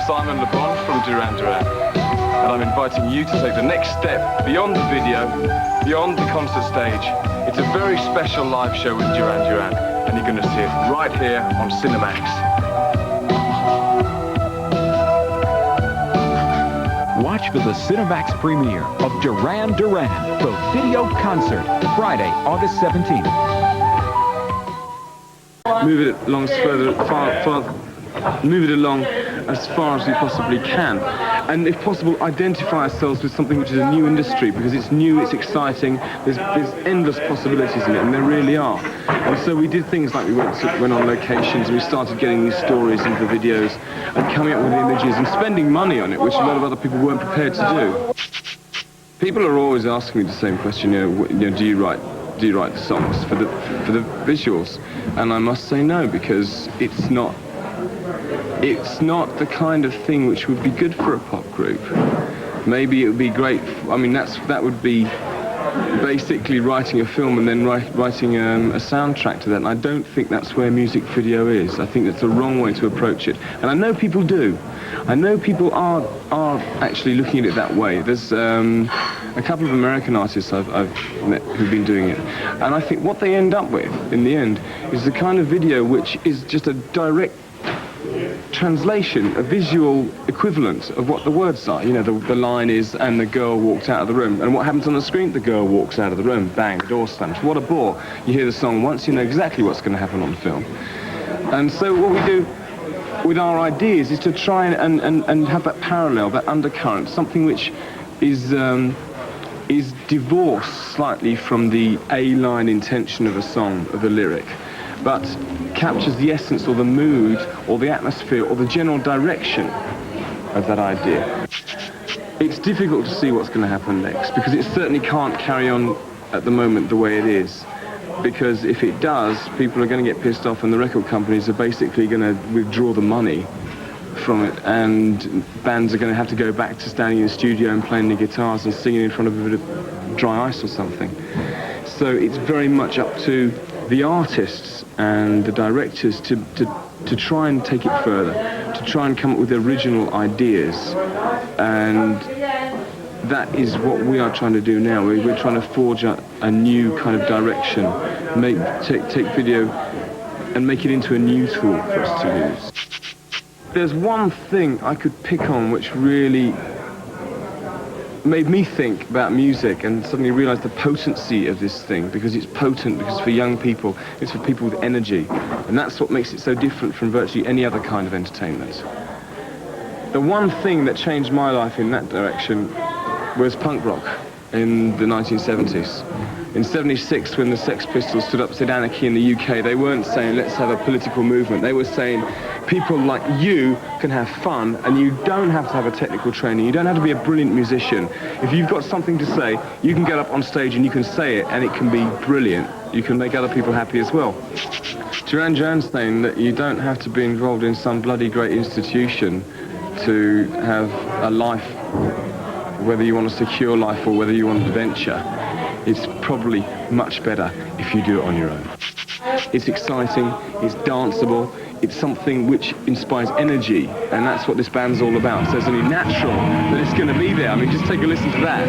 Simon Le Bon from Duran Duran, and I'm inviting you to take the next step beyond the video, beyond the concert stage. It's a very special live show with Duran Duran, and you're going to see it right here on Cinemax. Watch for the Cinemax premiere of Duran Duran, the video concert, Friday, August 17th. Move it along as far as we possibly can, and if possible identify ourselves with something which is a new industry, because it's new, it's exciting, there's endless possibilities in it, and there really are. And so we did things like we went on locations, and we started getting these stories into the videos and coming up with images and spending money on it, which a lot of other people weren't prepared to do. People are always asking me the same question, do you write the songs for the visuals? And I must say no, because it's not the kind of thing which would be good for a pop group. Maybe it would be great. I mean, that would be basically writing a film and then writing a soundtrack to that. And I don't think that's where music video is. I think that's the wrong way to approach it. And I know people do. I know people are actually looking at it that way. There's a couple of American artists I've met who've been doing it. And I think what they end up with, in the end, is the kind of video which is just a direct translation, a visual equivalent of what the words are. The line is, and the girl walked out of the room. And what happens on the screen? The girl walks out of the room. Bang, the door slams. What a bore. You hear the song once, you know exactly what's going to happen on film. And so what we do with our ideas is to try and have that parallel, that undercurrent, something which is divorced slightly from the A-line intention of a song, of the lyric, but captures the essence or the mood or the atmosphere or the general direction of that idea. It's difficult to see what's going to happen next, because it certainly can't carry on at the moment the way it is, because if it does, people are going to get pissed off, and the record companies are basically going to withdraw the money from it, and bands are going to have to go back to standing in the studio and playing the guitars and singing in front of a bit of dry ice or something. So it's very much up to the artists and the directors to try and take it further, to try and come up with original ideas, and that is what we are trying to do now. We're trying to forge a new kind of direction, take video and make it into a new tool for us to use. There's one thing I could pick on which really made me think about music and suddenly realize the potency of this thing, because it's potent, because for young people, it's for people with energy, and that's what makes it so different from virtually any other kind of entertainment. The one thing that changed my life in that direction was punk rock in the 1970s. In '76, when the Sex Pistols stood up and said anarchy in the UK, they weren't saying let's have a political movement. They were saying people like you can have fun, and you don't have to have a technical training. You don't have to be a brilliant musician. If you've got something to say, you can get up on stage and you can say it, and it can be brilliant. You can make other people happy as well. Duran Duran's saying that you don't have to be involved in some bloody great institution to have a life, whether you want a secure life or whether you want an adventure. It's probably much better if you do it on your own. It's exciting, it's danceable, it's something which inspires energy, and that's what this band's all about. So it's only natural that it's going to be there. I mean, just take a listen to that.